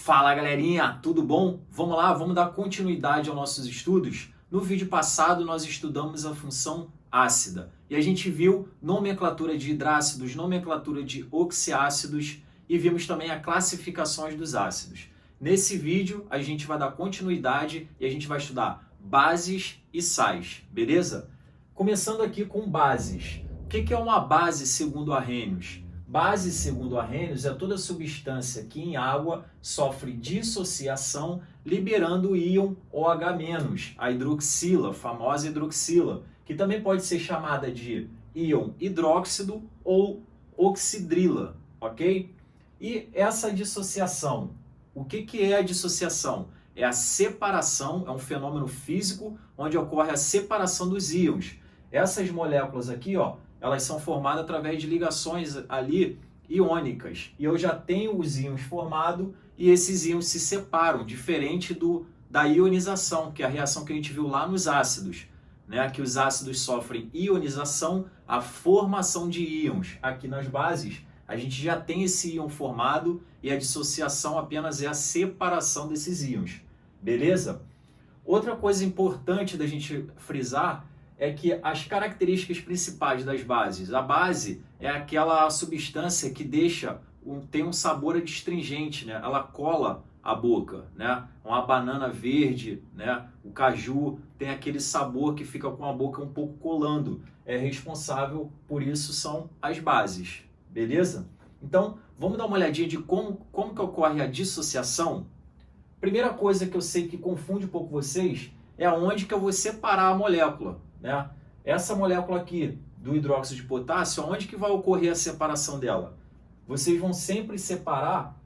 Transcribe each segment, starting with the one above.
Fala galerinha, tudo bom? Vamos lá, vamos dar continuidade aos nossos estudos. No vídeo passado nós estudamos a função ácida e a gente viu nomenclatura de hidrácidos, nomenclatura de oxiácidos e vimos também as classificações dos ácidos. Nesse vídeo a gente vai dar continuidade e a gente vai estudar bases e sais, beleza? Começando aqui com bases. O que é uma base segundo Arrhenius? Base, segundo Arrhenius, é toda substância que em água sofre dissociação, liberando o íon OH-, a hidroxila, a famosa hidroxila, que também pode ser chamada de íon hidróxido ou oxidrila, ok? E essa dissociação, o que é a dissociação? É a separação, é um fenômeno físico onde ocorre a separação dos íons. Essas moléculas aqui, ó, elas são formadas através de ligações ali iônicas. E eu já tenho os íons formados e esses íons se separam, diferente da ionização, que é a reação que a gente viu lá nos ácidos, né? Que os ácidos sofrem ionização, a formação de íons. Aqui nas bases, a gente já tem esse íon formado e a dissociação apenas é a separação desses íons. Beleza? Outra coisa importante da gente frisar é que as características principais das bases. A base é aquela substância que tem um sabor adstringente, né? Ela cola a boca, né? Uma banana verde, né? O caju tem aquele sabor que fica com a boca um pouco colando. É responsável por isso são as bases, beleza? Então, vamos dar uma olhadinha de como que ocorre a dissociação. Primeira coisa que eu sei que confunde um pouco vocês é aonde que eu vou separar a molécula, né? Essa molécula aqui do hidróxido de potássio, onde que vai ocorrer a separação dela? Vocês vão sempre separar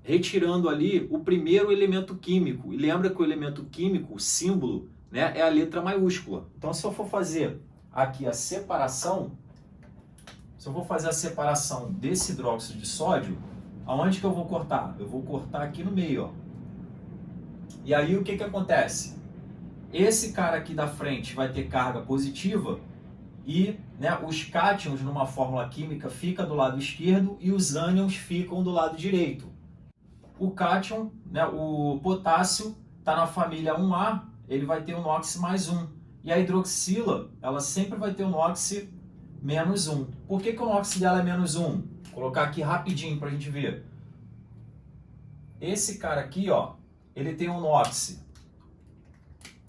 retirando ali o primeiro elemento químico. E lembra que o elemento químico, o símbolo, né, é a letra maiúscula. Então, se eu for fazer aqui a separação, desse hidróxido de sódio, aonde que eu vou cortar? Eu vou cortar aqui no meio, ó. E aí o que acontece? Esse cara aqui da frente vai ter carga positiva e, né, os cátions numa fórmula química fica do lado esquerdo e os ânions ficam do lado direito. O cátion, né, o potássio, está na família 1A, ele vai ter um NOx mais 1. E a hidroxila, ela sempre vai ter um NOx menos 1. Por que o NOx dela é menos 1? Vou colocar aqui rapidinho para a gente ver. Esse cara aqui, ó, ele tem um NOx.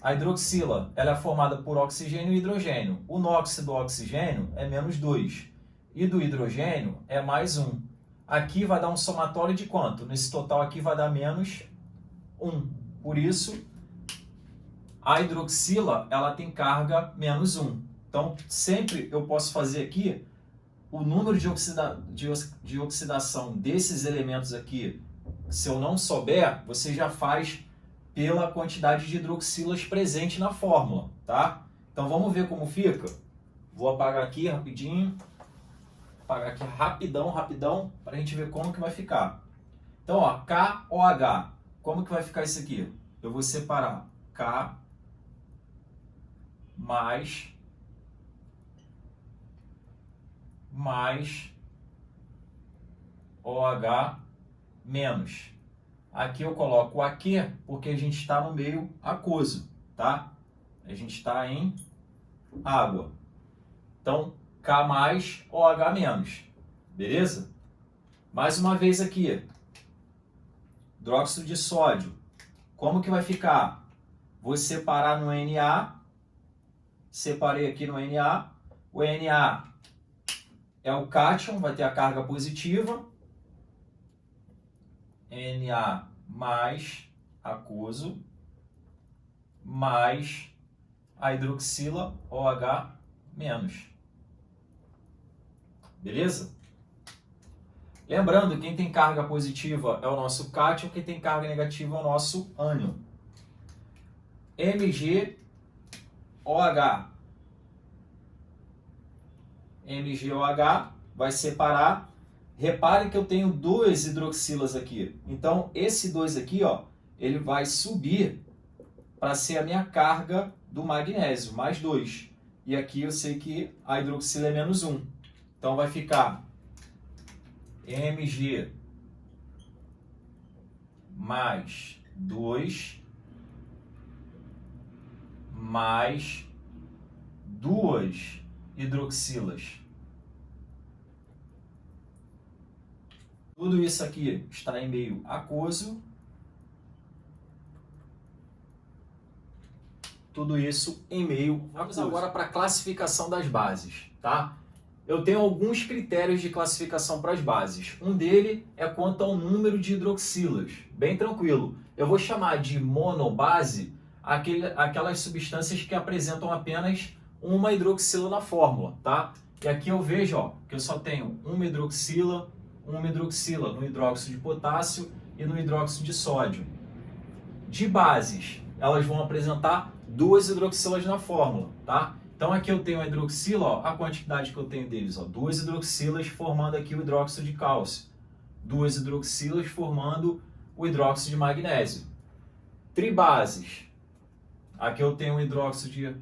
A hidroxila, ela é formada por oxigênio e hidrogênio. O NOx do oxigênio é menos 2. E do hidrogênio é mais 1. Aqui vai dar um somatório de quanto? Nesse total aqui vai dar menos 1. Por isso, a hidroxila, ela tem carga menos 1. Então, sempre eu posso fazer aqui o número de oxidação desses elementos aqui. Se eu não souber, você já faz pela quantidade de hidroxilas presente na fórmula, tá? Então vamos ver como fica. Vou apagar aqui rapidinho. Apagar aqui rapidão, para a gente ver como que vai ficar. Então, ó, KOH. Como que vai ficar isso aqui? Eu vou separar K mais OH menos. Aqui eu coloco o AQ porque a gente está no meio aquoso, tá? A gente está em água. Então, K mais OH menos. Beleza? Mais uma vez aqui. Hidróxido de sódio. Como que vai ficar? Vou separar no Na. Separei aqui no Na. O Na é o cátion, vai ter a carga positiva. Na mais aquoso mais a hidroxila OH menos. Beleza? Lembrando, quem tem carga positiva é o nosso cátion, quem tem carga negativa é o nosso ânion. MgOH. MgOH vai separar. Repare que eu tenho 2 hidroxilas aqui. Então, esse 2 aqui, ó, ele vai subir para ser a minha carga do magnésio, mais 2. E aqui eu sei que a hidroxila é menos 1. Então, vai ficar Mg mais 2 mais 2 hidroxilas. Tudo isso aqui está em meio aquoso. Tudo isso em meio. Vamos agora para a classificação das bases, tá? Eu tenho alguns critérios de classificação para as bases. Um dele é quanto ao número de hidroxilas. Bem tranquilo. Eu vou chamar de monobase aquelas substâncias que apresentam apenas uma hidroxila na fórmula, tá? E aqui eu vejo, ó, que eu só tenho uma hidroxila no hidróxido de potássio e no hidróxido de sódio. De bases, elas vão apresentar duas hidroxilas na fórmula, tá? Então aqui eu tenho a hidroxila, ó, a quantidade que eu tenho deles, ó, duas hidroxilas formando aqui o hidróxido de cálcio, duas hidroxilas formando o hidróxido de magnésio. Tribases, aqui eu tenho o hidróxido de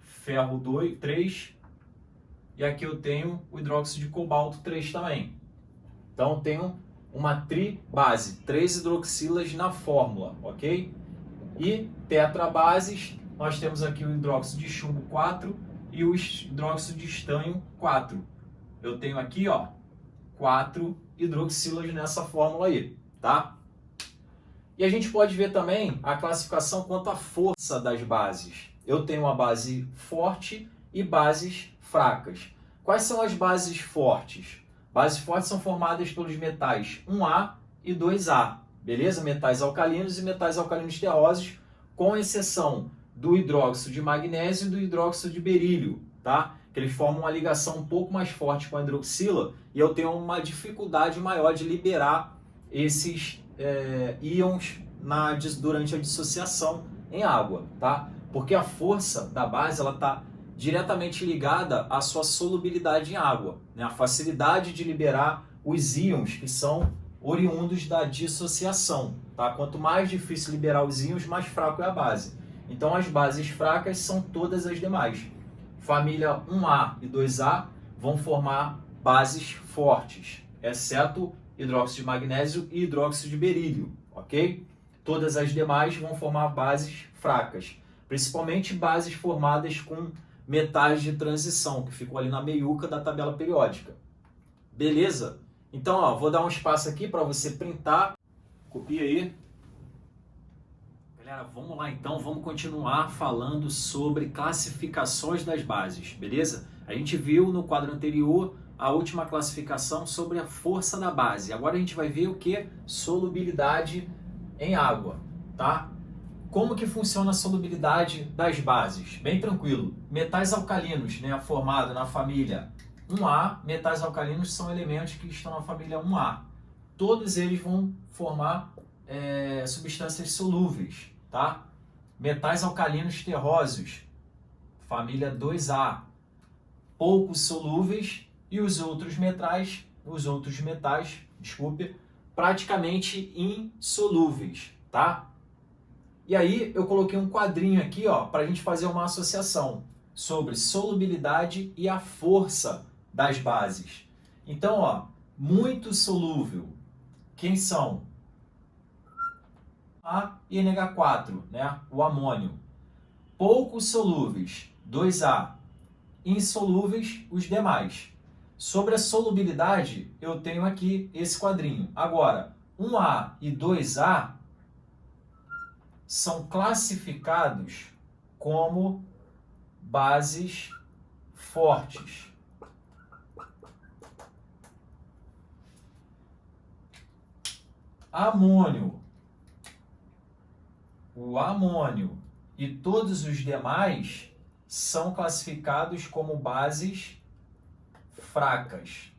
ferro 3 e aqui eu tenho o hidróxido de cobalto 3 também. Então tenho uma tribase, 3 hidroxilas na fórmula, ok? E tetrabases, nós temos aqui o hidróxido de chumbo 4 e o hidróxido de estanho 4. Eu tenho aqui, ó, 4 hidroxilas nessa fórmula aí, tá? E a gente pode ver também a classificação quanto à força das bases. Eu tenho uma base forte e bases fracas. Quais são as bases fortes? Bases fortes são formadas pelos metais 1A e 2A, beleza? Metais alcalinos e metais alcalinos terrosos, com exceção do hidróxido de magnésio e do hidróxido de berílio, tá? Que eles formam uma ligação um pouco mais forte com a hidroxila e eu tenho uma dificuldade maior de liberar esses íons durante a dissociação em água, tá? Porque a força da base ela está diretamente ligada à sua solubilidade em água, né? A facilidade de liberar os íons que são oriundos da dissociação, tá? Quanto mais difícil liberar os íons, mais fraco é a base. Então as bases fracas são todas as demais. Família 1A e 2A vão formar bases fortes, exceto hidróxido de magnésio e hidróxido de berílio, ok? Todas as demais vão formar bases fracas, principalmente bases formadas com metais de transição, que ficam ali na meiuca da tabela periódica. Beleza? Então, ó, vou dar um espaço aqui para você printar. Copia aí. Galera, vamos lá então, vamos continuar falando sobre classificações das bases, beleza? A gente viu no quadro anterior a última classificação sobre a força da base. Agora a gente vai ver o que? Solubilidade em água, tá? Como que funciona a solubilidade das bases? Bem tranquilo. Metais alcalinos, né, formado na família 1A, metais alcalinos são elementos que estão na família 1A. Todos eles vão formar substâncias solúveis, tá? Metais alcalinos terrosos, família 2A. Pouco solúveis e os outros metais, praticamente insolúveis, tá? E aí eu coloquei um quadrinho aqui, ó, para a gente fazer uma associação sobre solubilidade e a força das bases. Então, ó, muito solúvel, quem são? A e NH4, né? O amônio. Pouco solúveis, 2A. Insolúveis, os demais. Sobre a solubilidade, eu tenho aqui esse quadrinho. Agora, 1A e 2A são classificados como bases fortes. Amônio, o amônio e todos os demais são classificados como bases fracas.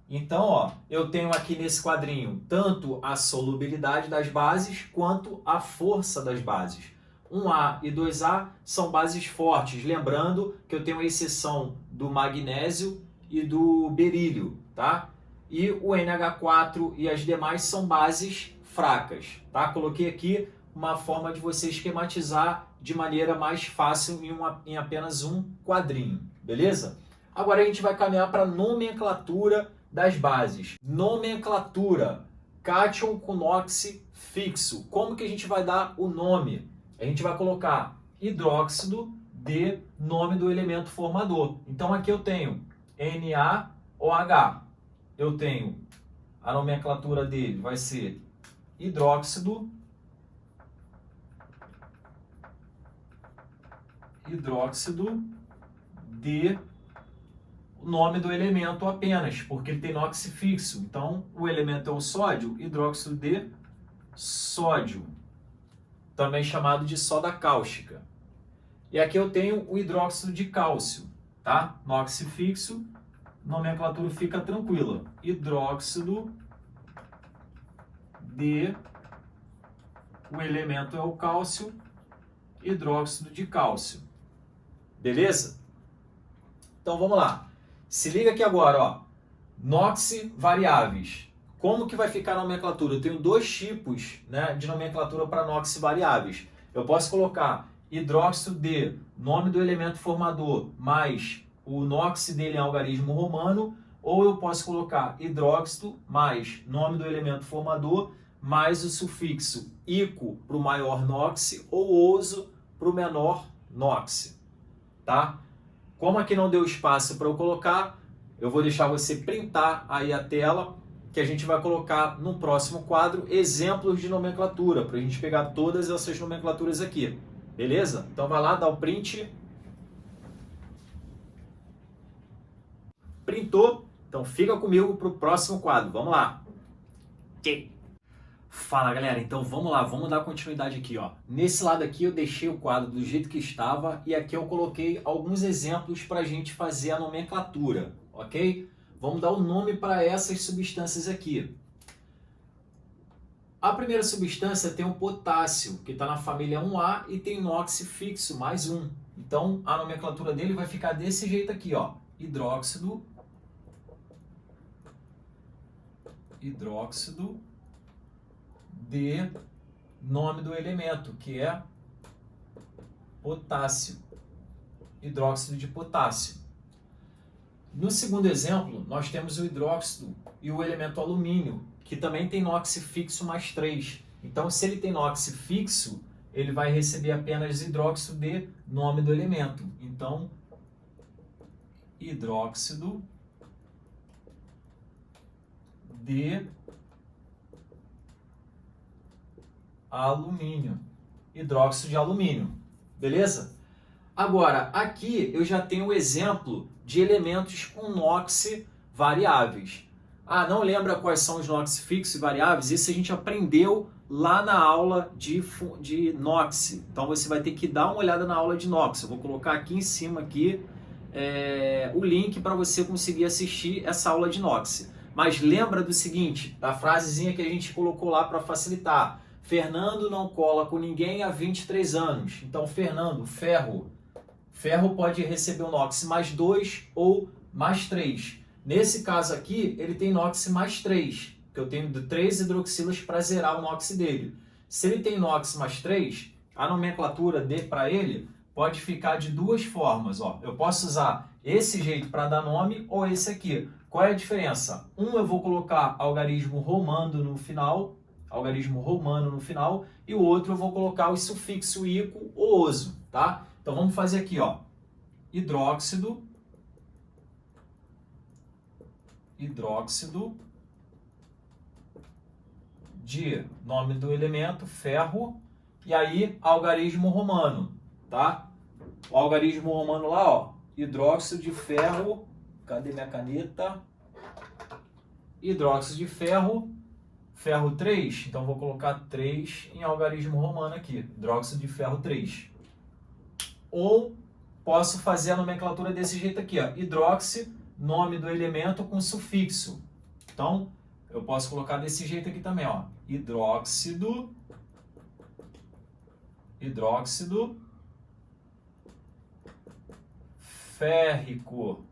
Então, ó, eu tenho aqui nesse quadrinho tanto a solubilidade das bases quanto a força das bases. 1A e 2A são bases fortes, lembrando que eu tenho a exceção do magnésio e do berílio, tá? E o NH4 e as demais são bases fracas, tá? Coloquei aqui uma forma de você esquematizar de maneira mais fácil em apenas um quadrinho, beleza? Agora a gente vai caminhar para a nomenclatura das bases. Nomenclatura. cátion com NOx fixo. Como que a gente vai dar o nome? A gente vai colocar hidróxido de nome do elemento formador. Então aqui eu tenho NaOH. Eu tenho a nomenclatura dele vai ser hidróxido de o nome do elemento apenas, porque ele tem NOx fixo. Então o elemento é o sódio, hidróxido de sódio, também chamado de soda cáustica. E aqui eu tenho o hidróxido de cálcio, tá? NOx fixo, nomenclatura fica tranquila. Hidróxido de, o elemento é o cálcio, hidróxido de cálcio. Beleza? Então vamos lá. Se liga aqui agora, ó. NOx variáveis. Como que vai ficar a nomenclatura? Eu tenho dois tipos, né, de nomenclatura para NOx variáveis. Eu posso colocar hidróxido de nome do elemento formador mais o NOx dele em algarismo romano, ou eu posso colocar hidróxido mais nome do elemento formador mais o sufixo ico para o maior NOx ou oso para o menor NOx, tá? Como aqui não deu espaço para eu colocar, eu vou deixar você printar aí a tela, que a gente vai colocar no próximo quadro exemplos de nomenclatura, para a gente pegar todas essas nomenclaturas aqui. Beleza? Então vai lá, dá o print. Printou? Então fica comigo para o próximo quadro. Vamos lá. Fala galera, então vamos lá, vamos dar continuidade aqui, ó. Nesse lado aqui eu deixei o quadro do jeito que estava e aqui eu coloquei alguns exemplos para a gente fazer a nomenclatura, ok? Vamos dar o nome para essas substâncias aqui. A primeira substância tem o potássio, que está na família 1A e tem NOx fixo, mais um. Então a nomenclatura dele vai ficar desse jeito aqui, ó. Hidróxido de nome do elemento, que é potássio. Hidróxido de potássio. No segundo exemplo, nós temos o hidróxido e o elemento alumínio, que também tem NOx fixo mais 3. Então, se ele tem NOx fixo, ele vai receber apenas hidróxido de nome do elemento. Então, hidróxido de alumínio. Hidróxido de alumínio. Beleza? Agora, aqui eu já tenho o exemplo de elementos com NOx variáveis. Ah, não lembra quais são os NOx fixos e variáveis? Isso a gente aprendeu lá na aula de NOx. Então você vai ter que dar uma olhada na aula de NOx. Eu vou colocar aqui em cima aqui, o link para você conseguir assistir essa aula de NOx. Mas lembra do seguinte, da frasezinha que a gente colocou lá para facilitar. Fernando não cola com ninguém há 23 anos. Então, Fernando, ferro. Ferro pode receber o NOx mais 2 ou mais 3. Nesse caso aqui, ele tem NOx mais 3, que eu tenho 3 hidroxilas para zerar o NOx dele. Se ele tem NOx mais 3, a nomenclatura para ele pode ficar de duas formas. Ó. Eu posso usar esse jeito para dar nome ou esse aqui. Qual é a diferença? Um eu vou colocar algarismo romano no final, e o outro eu vou colocar o sufixo ico ou oso, tá? Então vamos fazer aqui, ó. Hidróxido de nome do elemento, ferro, e aí algarismo romano, tá? O algarismo romano lá, ó, hidróxido de ferro, cadê minha caneta? Hidróxido de ferro, ferro 3, então vou colocar 3 em algarismo romano aqui, hidróxido de ferro 3. Ou posso fazer a nomenclatura desse jeito aqui, ó, hidróxido, nome do elemento com sufixo. Então, eu posso colocar desse jeito aqui também, ó, hidróxido férrico.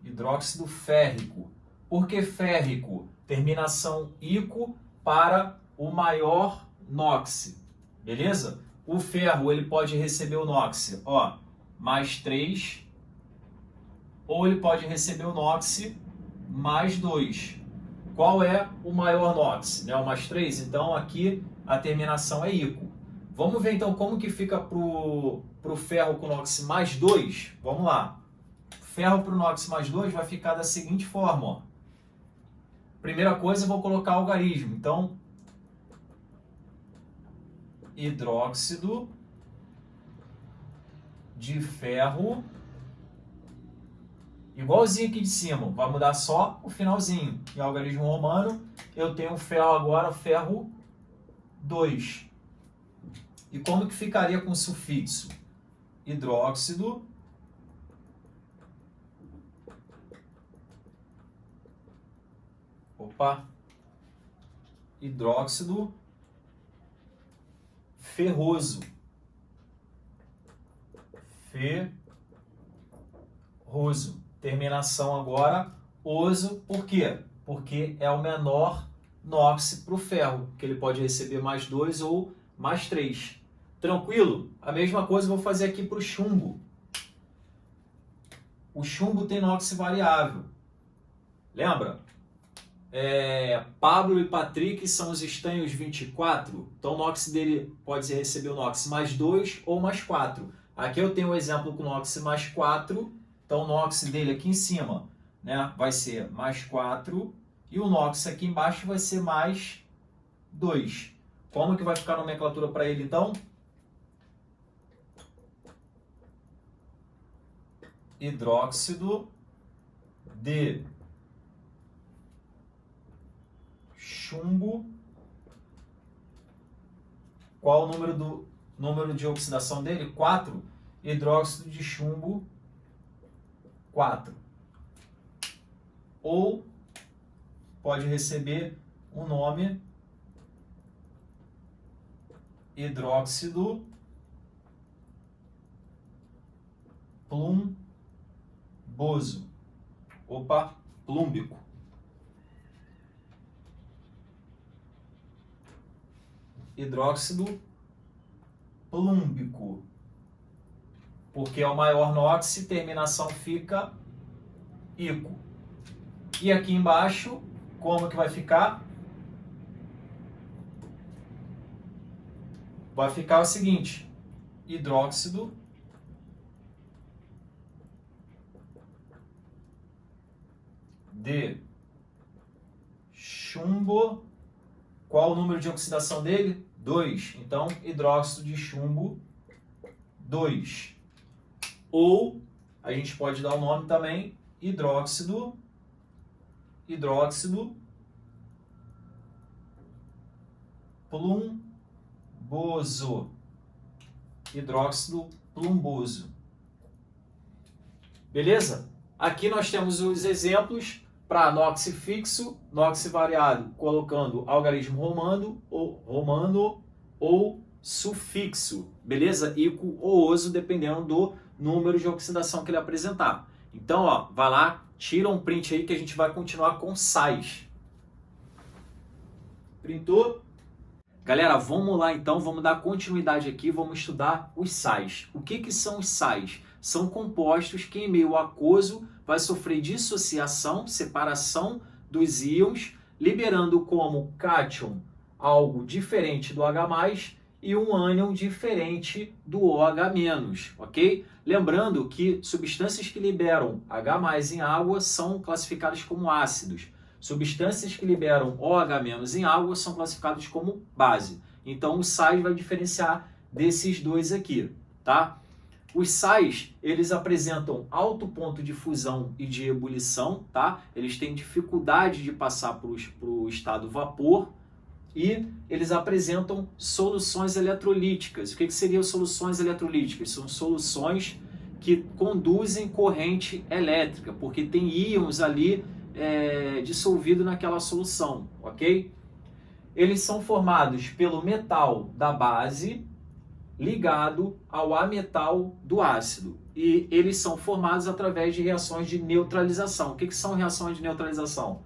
Hidróxido férrico. Por que férrico? Terminação ico para o maior NOx. Beleza? O ferro ele pode receber o NOx, ó, mais 3, ou ele pode receber o NOx mais 2. Qual é o maior NOx? Né? O mais 3? Então aqui a terminação é ico. Vamos ver então como que fica para o ferro com NOx mais 2. Vamos lá. Ferro para o NOx mais 2 vai ficar da seguinte forma. Ó. Primeira coisa, eu vou colocar algarismo. Então, hidróxido de ferro, igualzinho aqui de cima, vai mudar só o finalzinho. Em algarismo romano, eu tenho ferro agora, ferro 2. E como que ficaria com o sufixo? Hidróxido hidróxido ferroso. Ferroso. Terminação agora, oso. Por quê? Porque é o menor NOx para o ferro, que ele pode receber mais 2 ou mais 3. Tranquilo? A mesma coisa eu vou fazer aqui para o chumbo. O chumbo tem NOx variável. Lembra? Pablo e Patrick são os estanhos 24. Então o NOx dele pode receber o NOx mais 2 ou mais 4. Aqui eu tenho um exemplo com NOx mais 4. Então o NOx dele aqui em cima, né, vai ser mais 4. E o NOx aqui embaixo vai ser mais 2. Como que vai ficar a nomenclatura para ele então? Hidróxido de chumbo. Qual o número de oxidação dele? 4. Hidróxido de chumbo 4. Ou pode receber o nome hidróxido plumboso. Plúmbico. Hidróxido plúmbico. Porque é o maior NOx, terminação fica ico. E aqui embaixo, como que vai ficar? Vai ficar o seguinte: hidróxido de chumbo. Qual o número de oxidação dele? 2. Então, hidróxido de chumbo 2. Ou, a gente pode dar o nome também, hidróxido plumboso. Hidróxido plumboso. Beleza? Aqui nós temos os exemplos para NOx fixo, NOx variado, colocando algarismo romano ou sufixo, beleza? Ico ou oso, dependendo do número de oxidação que ele apresentar. Então, ó, vai lá, tira um print aí que a gente vai continuar com sais. Printou? Galera, vamos lá então, vamos dar continuidade aqui, vamos estudar os sais. O que são os sais? São compostos que em meio aquoso vai sofrer dissociação, separação dos íons, liberando como cátion algo diferente do H+, e um ânion diferente do OH-, ok? Lembrando que substâncias que liberam H+ em água são classificadas como ácidos. Substâncias que liberam OH- em água são classificadas como base. Então o sais vai diferenciar desses dois aqui, tá? Os sais, eles apresentam alto ponto de fusão e de ebulição, tá? Eles têm dificuldade de passar para o estado vapor e eles apresentam soluções eletrolíticas. O que seriam soluções eletrolíticas? São soluções que conduzem corrente elétrica, porque tem íons ali dissolvido naquela solução, ok? Eles são formados pelo metal da base ligado ao ametal do ácido. E eles são formados através de reações de neutralização. O que são reações de neutralização?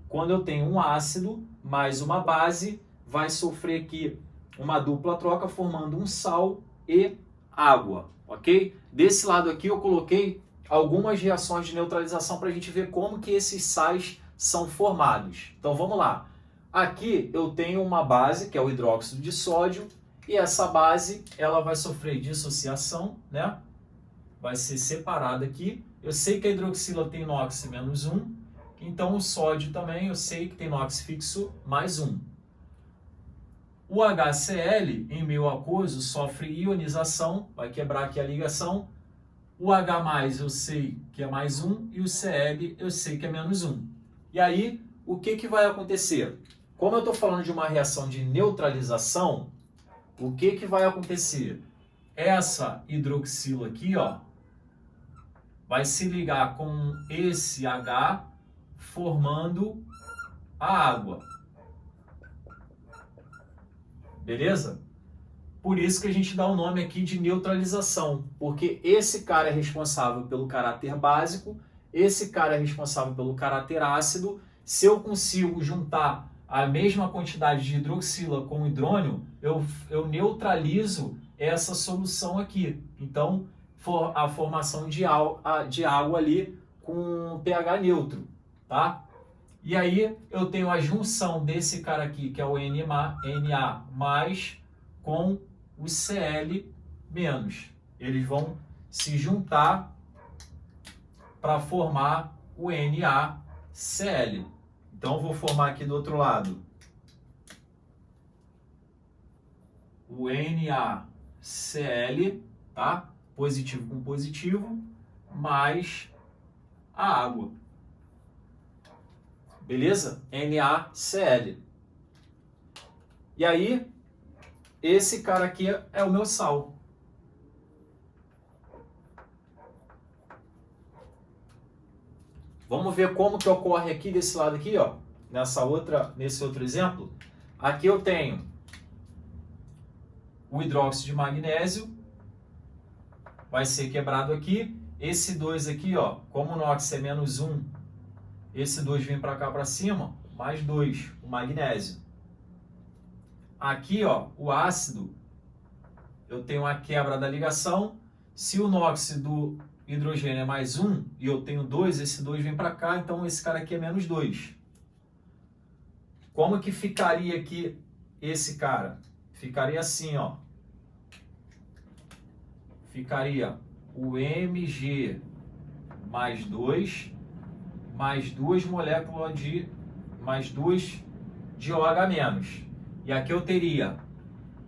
Quando eu tenho um ácido mais uma base, vai sofrer aqui uma dupla troca formando um sal e água, ok? Desse lado aqui eu coloquei algumas reações de neutralização para a gente ver como que esses sais são formados. Então vamos lá. Aqui eu tenho uma base, que é o hidróxido de sódio, e essa base ela vai sofrer dissociação, né? Vai ser separada aqui. Eu sei que a hidroxila tem NOx menos 1, então o sódio também eu sei que tem NOx fixo mais 1. O HCl, em meio aquoso, sofre ionização, vai quebrar aqui a ligação. O H+, eu sei que é mais 1, e o Cl eu sei que é menos 1. E aí, o que vai acontecer? Como eu estou falando de uma reação de neutralização, o que vai acontecer? Essa hidroxila aqui, ó, vai se ligar com esse H, formando a água. Beleza? Por isso que a gente dá o nome aqui de neutralização, porque esse cara é responsável pelo caráter básico, esse cara é responsável pelo caráter ácido. Se eu consigo juntar a mesma quantidade de hidroxila com hidrônio, eu neutralizo essa solução aqui. Então, a formação de água ali com pH neutro, tá? E aí eu tenho a junção desse cara aqui, que é o Na mais, com o Cl menos. Eles vão se juntar para formar o NaCl. Então eu vou formar aqui do outro lado o NaCl, tá? Positivo com positivo, mais a água. Beleza? NaCl. E aí, esse cara aqui é o meu sal. Vamos ver como que ocorre aqui desse lado aqui, ó. Nesse outro exemplo. Aqui eu tenho o hidróxido de magnésio. Vai ser quebrado aqui. Esse 2 aqui, ó, como o NOx é menos 1, esse 2 vem para cá para cima, mais 2, o magnésio. Aqui, ó, o ácido, eu tenho a quebra da ligação. Se o NOx do hidrogênio é mais 1 e eu tenho 2, esse 2 vem para cá, então esse cara aqui é menos 2. Como que ficaria aqui esse cara? Ficaria assim, ó. Ficaria o Mg mais 2, mais 2 moléculas de mais 2 de OH-. E aqui eu teria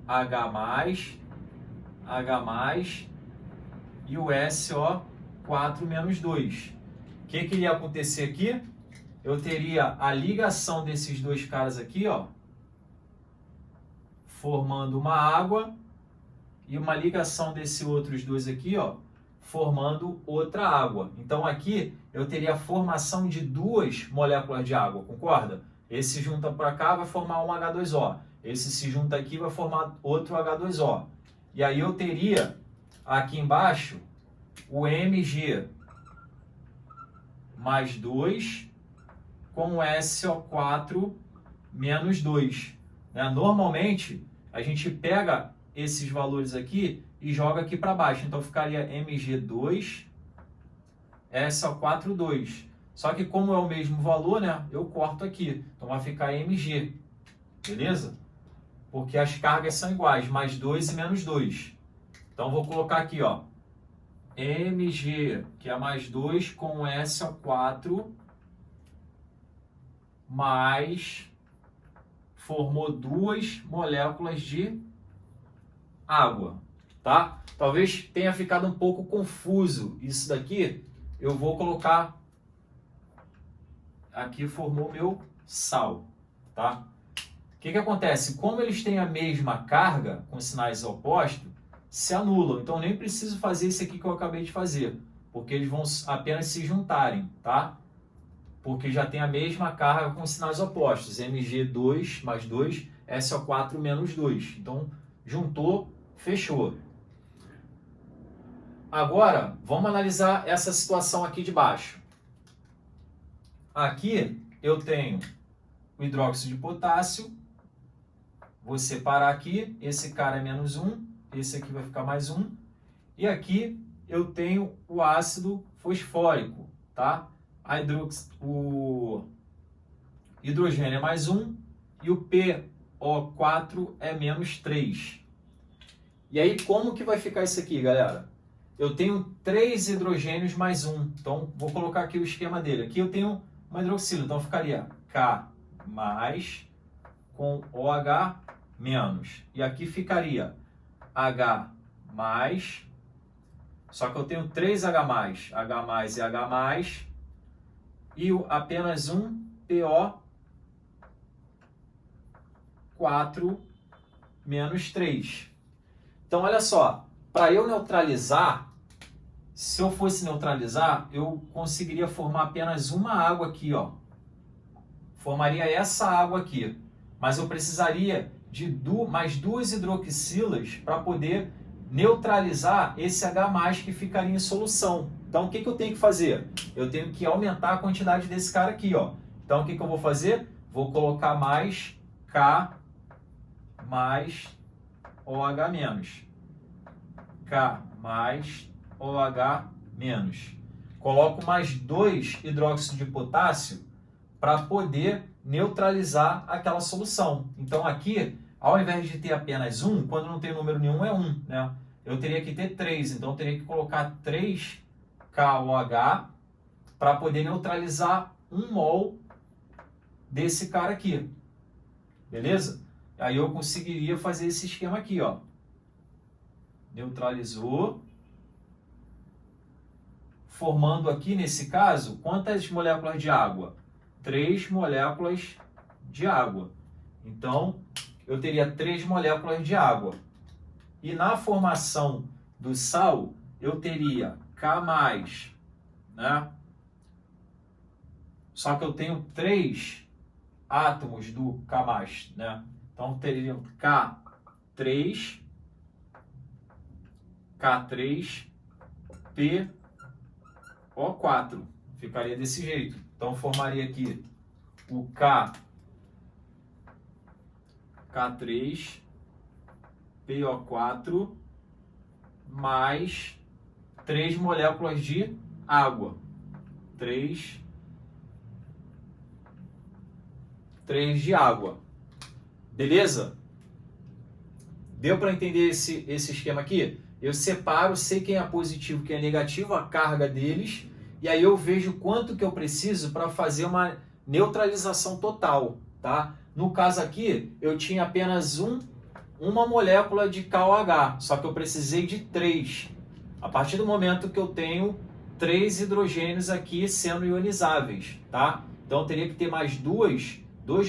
H+, H+, e o SO4 menos 2. O que iria acontecer aqui? Eu teria a ligação desses dois caras aqui, ó, formando uma água, e uma ligação desses outros dois aqui, ó, formando outra água. Então aqui eu teria a formação de duas moléculas de água, concorda? Esse se junta para cá, vai formar um H2O. Esse se junta aqui, vai formar outro H2O. E aí eu teria aqui embaixo o Mg mais 2 com o SO4 menos 2. Né? Normalmente, a gente pega esses valores aqui e joga aqui para baixo. Então, ficaria Mg2, SO4, 2. Só que como é o mesmo valor, né, eu corto aqui. Então, vai ficar Mg. Beleza? Porque as cargas são iguais, mais 2 e menos 2. Então, vou colocar aqui, ó, Mg, que é mais 2, com SO4, mais, formou duas moléculas de água, tá? Talvez tenha ficado um pouco confuso isso daqui. Eu vou colocar, aqui formou meu sal, tá? O que acontece? Como eles têm a mesma carga, com sinais opostos, se anulam. Então, nem preciso fazer isso aqui que eu acabei de fazer, porque eles vão apenas se juntarem, tá? Porque já tem a mesma carga com sinais opostos. Mg2 mais 2, SO4 menos 2. Então, juntou, fechou. Agora, vamos analisar essa situação aqui de baixo. Aqui eu tenho o hidróxido de potássio. Vou separar aqui. Esse cara é menos 1. Esse aqui vai ficar mais 1. E aqui eu tenho o ácido fosfórico, tá? O hidrogênio é mais 1 e o PO4 é menos 3. E aí, como que vai ficar isso aqui, galera? Eu tenho 3 hidrogênios mais 1. Então, vou colocar aqui o esquema dele. Aqui eu tenho uma hidroxila, então ficaria K mais com OH menos. E aqui ficaria H mais, só que eu tenho 3H mais, H mais e H mais, e apenas um PO4 menos 3. Então, olha só, para eu neutralizar, se eu fosse neutralizar, eu conseguiria formar apenas uma água aqui, ó. Formaria essa água aqui. Mas eu precisaria de mais 2 hidroxilas para poder neutralizar esse H+, que ficaria em solução. Então, o que eu tenho que fazer? Eu tenho que aumentar a quantidade desse cara aqui, ó. Então, o que eu vou fazer? Vou colocar mais K mais OH menos. K mais OH menos. Coloco mais 2 hidróxido de potássio para poder neutralizar aquela solução. Então aqui, ao invés de ter apenas 1, quando não tem número nenhum é 1, né? Eu teria que ter 3, então eu teria que colocar 3KOH para poder neutralizar 1 mol desse cara aqui. Beleza? Aí eu conseguiria fazer esse esquema aqui, ó. Neutralizou. Formando aqui, nesse caso, quantas moléculas de água? 3 moléculas de água. Então, eu teria 3 moléculas de água. E na formação do sal, eu teria K+, né? Só que eu tenho 3 átomos do K+, né? Então, teria K3, PO4. Ficaria desse jeito. Então, formaria aqui o K3, PO4, mais 3 moléculas de água. 3 de água. Beleza? Deu para entender esse esquema aqui? Eu separo, sei quem é positivo, quem é negativo, a carga deles, e aí eu vejo quanto que eu preciso para fazer uma neutralização total, tá? No caso aqui, eu tinha apenas uma molécula de KOH, só que eu precisei de 3. A partir do momento que eu tenho 3 hidrogênios aqui sendo ionizáveis, tá? Então eu teria que ter mais 2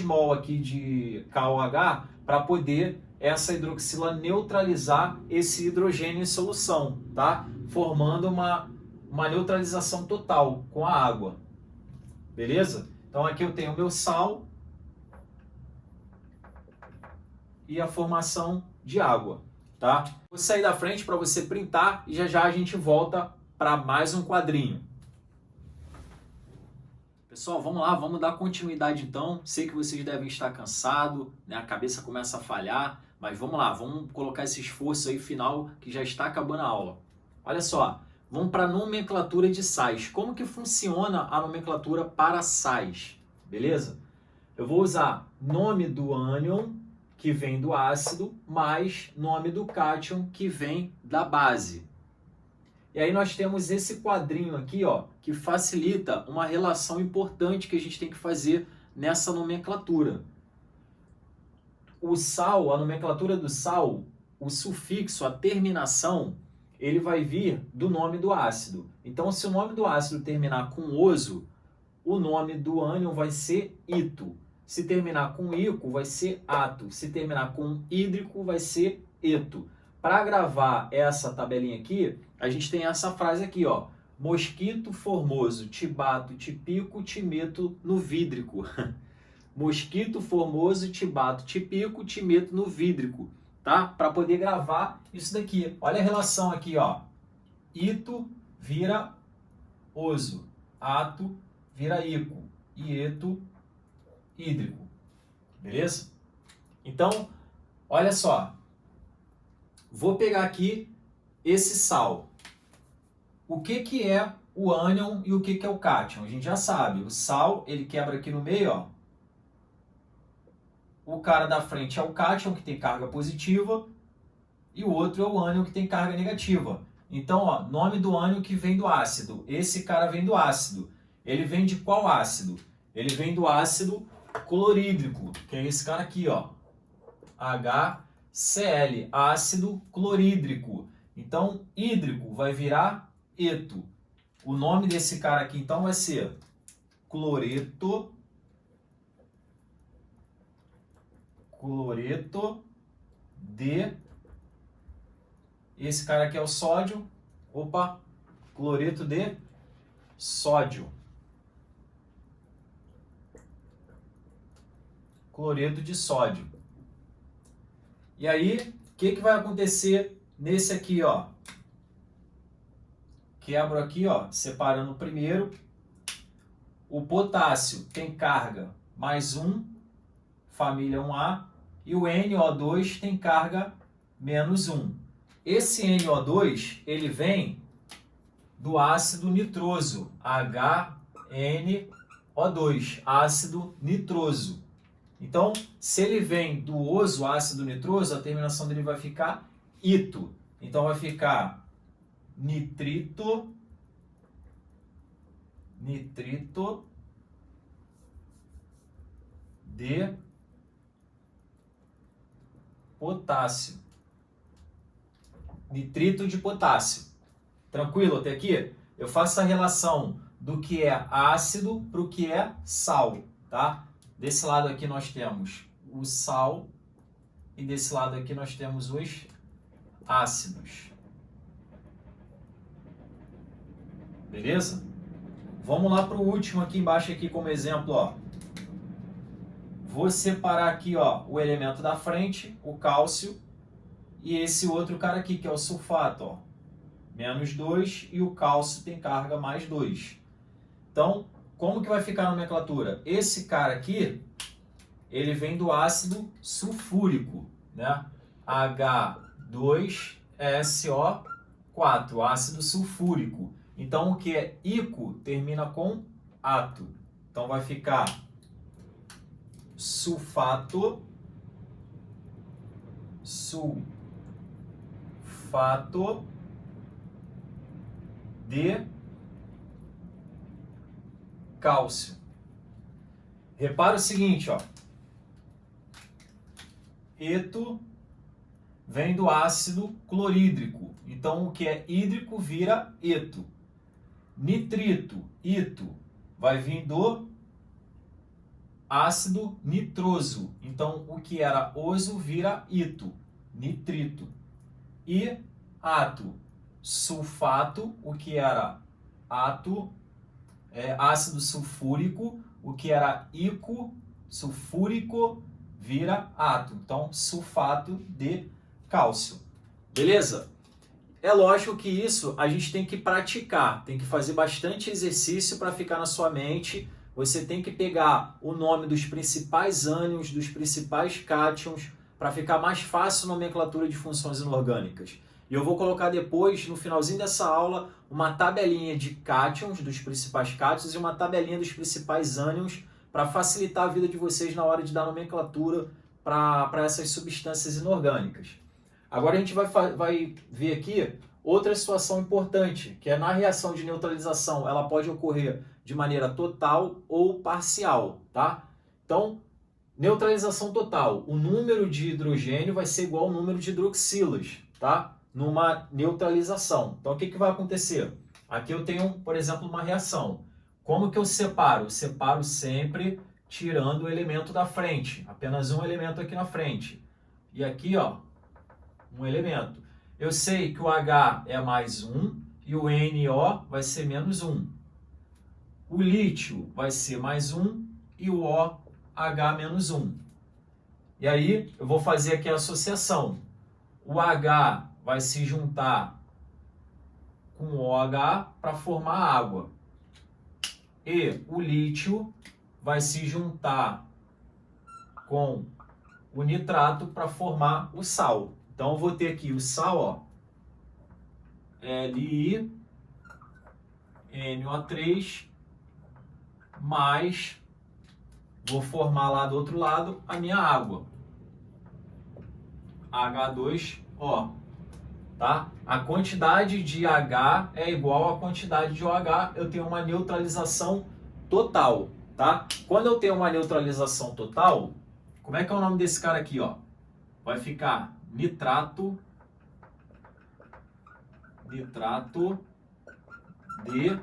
mol aqui de KOH para poder essa hidroxila neutralizar esse hidrogênio em solução, tá? Formando uma neutralização total com a água. Beleza? Então aqui eu tenho o meu sal e a formação de água, tá? Vou sair da frente para você printar e já a gente volta para mais um quadrinho. Pessoal, vamos lá, vamos dar continuidade então. Sei que vocês devem estar cansados, né? A cabeça começa a falhar, mas vamos lá, vamos colocar esse esforço aí final que já está acabando a aula. Olha só, vamos para a nomenclatura de sais. Como que funciona a nomenclatura para sais? Beleza? Eu vou usar nome do ânion, que vem do ácido, mais nome do cátion, que vem da base. E aí nós temos esse quadrinho aqui, ó, que facilita uma relação importante que a gente tem que fazer nessa nomenclatura. O sal, a nomenclatura do sal, o sufixo, a terminação, ele vai vir do nome do ácido. Então, se o nome do ácido terminar com oso, o nome do ânion vai ser ito. Se terminar com ico, vai ser ato. Se terminar com hídrico, vai ser eto. Para gravar essa tabelinha aqui, a gente tem essa frase aqui, ó. Mosquito formoso, te bato, te pico, te meto no vídrico. Mosquito formoso, te bato, te pico, te meto no vídrico, tá? Para poder gravar isso daqui. Olha a relação aqui, ó. Ito vira oso, ato vira ico e eto hídrico. Beleza? Então, olha só. Vou pegar aqui esse sal. O que é o ânion e o que é o cátion? A gente já sabe. O sal, ele quebra aqui no meio, ó. o cara da frente é o cátion, que tem carga positiva, e o outro é o ânion, que tem carga negativa. Então, ó, nome do ânion que vem do ácido. Esse cara vem do ácido. Ele vem de qual ácido? Ele vem do ácido clorídrico, que é esse cara aqui, ó. HCl, ácido clorídrico. Então, hídrico vai virar eto. O nome desse cara aqui, então, vai ser cloreto de... Esse cara aqui é o sódio. Opa, cloreto de sódio. Cloreto de sódio. E aí, o que vai acontecer nesse aqui, ó? Quebro aqui, ó, separando o primeiro. O potássio tem carga mais 1, família 1A, e o NO2 tem carga menos 1. Esse NO2, ele vem do ácido nitroso, HNO2, ácido nitroso. Então, se ele vem do oso ácido nitroso, a terminação dele vai ficar ito. Então, vai ficar nitrito de potássio. Nitrito de potássio. Tranquilo até aqui? Eu faço a relação do que é ácido para o que é sal, tá? Desse lado aqui nós temos o sal e desse lado aqui nós temos os ácidos. Beleza? Vamos lá para o último aqui embaixo aqui como exemplo, ó. Vou separar aqui, ó, o elemento da frente, o cálcio, e esse outro cara aqui, que é o sulfato, ó. Menos 2 e o cálcio tem carga mais 2. Então, como que vai ficar a nomenclatura? Esse cara aqui, ele vem do ácido sulfúrico, né? H2SO4, ácido sulfúrico. Então, o que é ico termina com ato. Então, vai ficar sulfato de cálcio. Repara o seguinte, ó. Eto vem do ácido clorídrico. Então, o que é hídrico vira eto. Nitrito, ito, vai vir do ácido nitroso. Então, o que era oso vira ito, nitrito. E ato, sulfato, o que era ato, ácido sulfúrico, o que era ico, sulfúrico, vira ato. Então, sulfato de cálcio. Beleza? É lógico que isso a gente tem que praticar, tem que fazer bastante exercício para ficar na sua mente. Você tem que pegar o nome dos principais ânions, dos principais cátions, para ficar mais fácil a nomenclatura de funções inorgânicas. E eu vou colocar depois, no finalzinho dessa aula, uma tabelinha de cátions, dos principais cátions, e uma tabelinha dos principais ânions, para facilitar a vida de vocês na hora de dar nomenclatura para essas substâncias inorgânicas. Agora a gente vai ver aqui outra situação importante, que é na reação de neutralização, ela pode ocorrer de maneira total ou parcial, tá? Então, neutralização total, o número de hidrogênio vai ser igual ao número de hidroxilas, tá? Numa neutralização. Então, o que vai acontecer? Aqui eu tenho, por exemplo, uma reação. Como que eu separo? Eu separo sempre tirando o elemento da frente, apenas um elemento aqui na frente. E aqui, ó, um elemento. Eu sei que o H é mais 1 e o NO vai ser menos 1. O lítio vai ser mais 1 e o OH menos 1. E aí eu vou fazer aqui a associação. O H vai se juntar com o OH para formar água. E o lítio vai se juntar com o nitrato para formar o sal. Então, eu vou ter aqui o sal, ó, LiNO3 mais vou formar lá do outro lado a minha água. H2O, tá? A quantidade de H é igual à quantidade de OH, eu tenho uma neutralização total, tá? Quando eu tenho uma neutralização total, como é que é o nome desse cara aqui, ó? Vai ficar nitrato de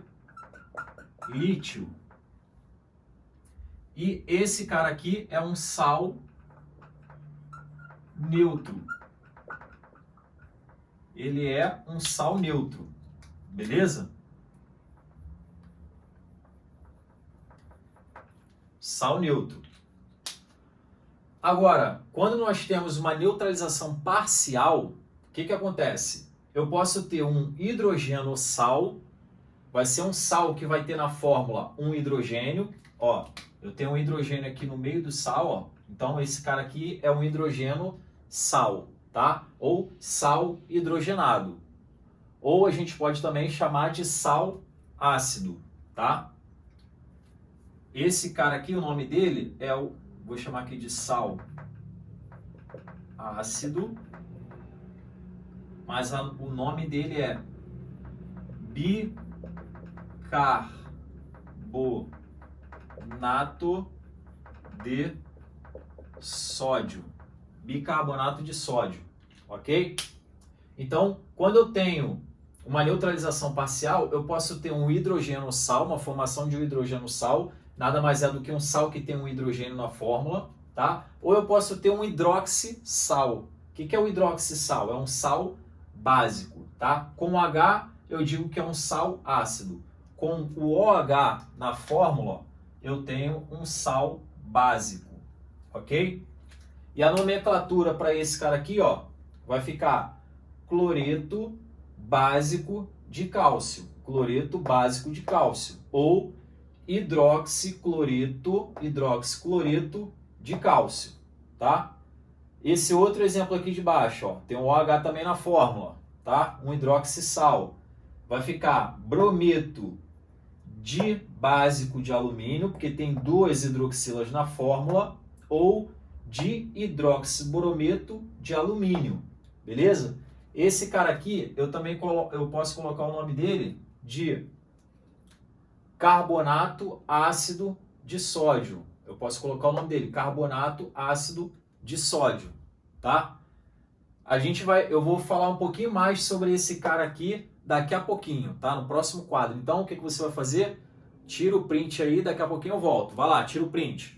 lítio. E esse cara aqui é um sal neutro. Ele é um sal neutro, beleza? Sal neutro. Agora, quando nós temos uma neutralização parcial, o que acontece? Eu posso ter um hidrogênio sal, vai ser um sal que vai ter na fórmula um hidrogênio, ó, eu tenho um hidrogênio aqui no meio do sal, ó, então esse cara aqui é um hidrogênio sal, tá? Ou sal hidrogenado. Ou a gente pode também chamar de sal ácido, tá? Esse cara aqui, o nome dele é o, vou chamar aqui de sal ácido, mas o nome dele é bicarbonato de sódio. Bicarbonato de sódio, ok? Então, quando eu tenho uma neutralização parcial, eu posso ter um hidrogênio sal, uma formação de um hidrogênio sal, nada mais é do que um sal que tem um hidrogênio na fórmula, tá? Ou eu posso ter um hidroxissal. O que é o hidroxissal? É um sal básico, tá? Com H, eu digo que é um sal ácido. Com o OH na fórmula, eu tenho um sal básico, ok? E a nomenclatura para esse cara aqui, ó, vai ficar cloreto básico de cálcio. Cloreto básico de cálcio. Ou hidroxicloreto de cálcio, tá? Esse outro exemplo aqui de baixo, ó, tem um OH também na fórmula, tá? Um hidroxissal. Vai ficar brometo de básico de alumínio, porque tem duas hidroxilas na fórmula, ou de hidroxibrometo de alumínio, beleza? Esse cara aqui, eu posso colocar o nome dele de carbonato ácido de sódio. Eu posso colocar o nome dele, carbonato ácido de sódio, tá? Eu vou falar um pouquinho mais sobre esse cara aqui daqui a pouquinho, tá? No próximo quadro. Então, o que você vai fazer? Tira o print aí, daqui a pouquinho eu volto. Vai lá, tira o print.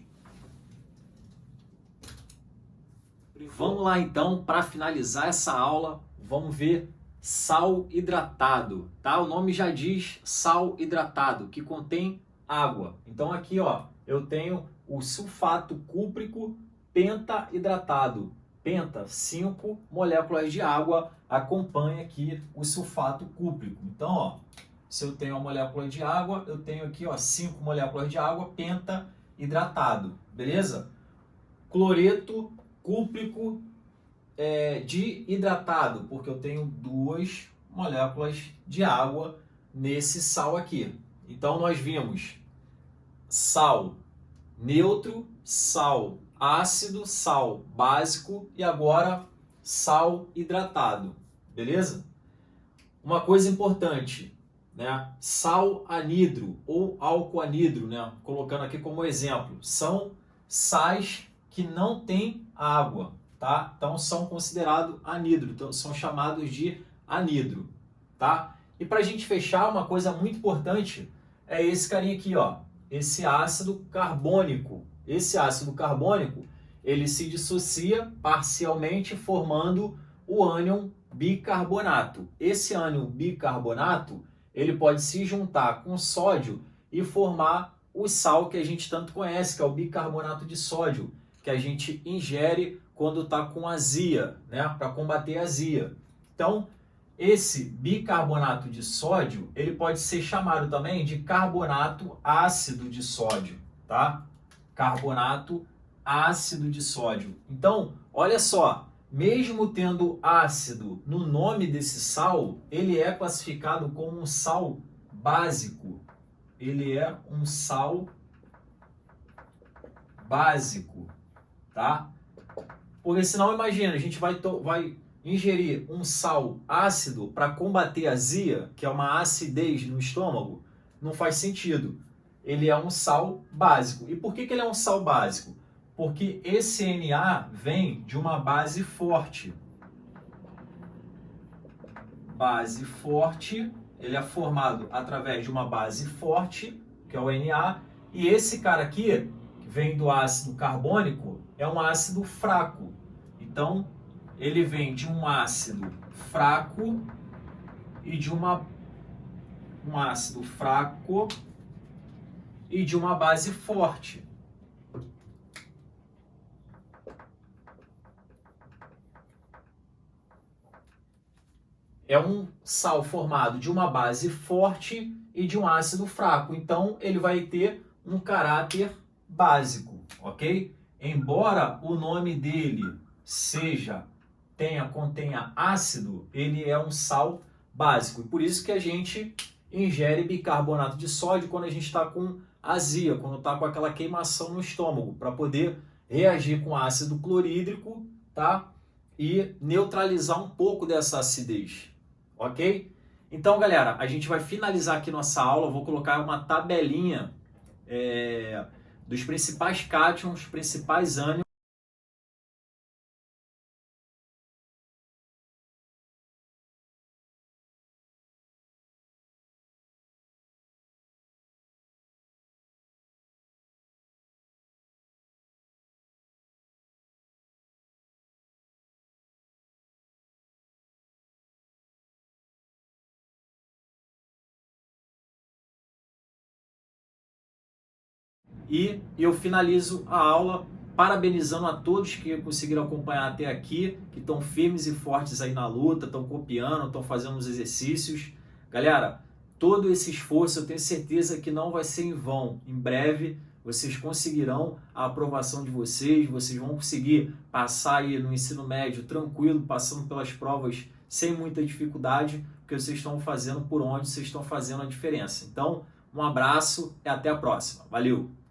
Vamos lá então, para finalizar essa aula, vamos ver sal hidratado, tá? O nome já diz sal hidratado, que contém água. Então aqui, ó, eu tenho o sulfato cúprico pentahidratado. Penta, 5 moléculas de água, acompanha aqui o sulfato cúprico. Então, ó, se eu tenho uma molécula de água, eu tenho aqui, ó, 5 moléculas de água, pentahidratado, beleza? Cloreto cúprico de hidratado, porque eu tenho 2 moléculas de água nesse sal aqui. Então, nós vimos sal neutro, sal ácido, sal básico e agora sal hidratado, beleza? Uma coisa importante, né? Sal anidro ou álcool anidro, né? Colocando aqui como exemplo, são sais que não têm água, tá? Então são considerados anidro, então são chamados de anidro, tá? E para a gente fechar, uma coisa muito importante é esse carinha aqui, ó, esse ácido carbônico. Esse ácido carbônico, ele se dissocia parcialmente formando o ânion bicarbonato. Esse ânion bicarbonato, ele pode se juntar com sódio e formar o sal que a gente tanto conhece, que é o bicarbonato de sódio, que a gente ingere quando está com azia, né, para combater a azia. Então, esse bicarbonato de sódio, ele pode ser chamado também de carbonato ácido de sódio, tá? Carbonato ácido de sódio. Então, olha só, mesmo tendo ácido no nome desse sal, ele é classificado como um sal básico. Ele é um sal básico, tá? Porque senão, imagina, a gente vai ingerir um sal ácido para combater a azia, que é uma acidez no estômago, não faz sentido. Ele é um sal básico. E por que ele é um sal básico? Porque esse Na vem de uma base forte. Base forte, ele é formado através de uma base forte, que é o Na, e esse cara aqui, que vem do ácido carbônico, é um ácido fraco. Então, ele vem de um ácido fraco e de um ácido fraco e de uma base forte. É um sal formado de uma base forte e de um ácido fraco. Então, ele vai ter um caráter básico, ok? Embora o nome dele contenha ácido, ele é um sal básico. E por isso que a gente ingere bicarbonato de sódio quando a gente está com azia, quando está com aquela queimação no estômago, para poder reagir com ácido clorídrico, tá? E neutralizar um pouco dessa acidez. Ok? Então, galera, a gente vai finalizar aqui nossa aula. Eu vou colocar uma tabelinha dos principais cátions, principais ânions. E eu finalizo a aula parabenizando a todos que conseguiram acompanhar até aqui, que estão firmes e fortes aí na luta, estão copiando, estão fazendo os exercícios. Galera, todo esse esforço eu tenho certeza que não vai ser em vão. Em breve vocês conseguirão a aprovação de vocês vão conseguir passar aí no ensino médio tranquilo, passando pelas provas sem muita dificuldade, porque vocês estão fazendo por onde vocês estão fazendo a diferença. Então, um abraço e até a próxima. Valeu!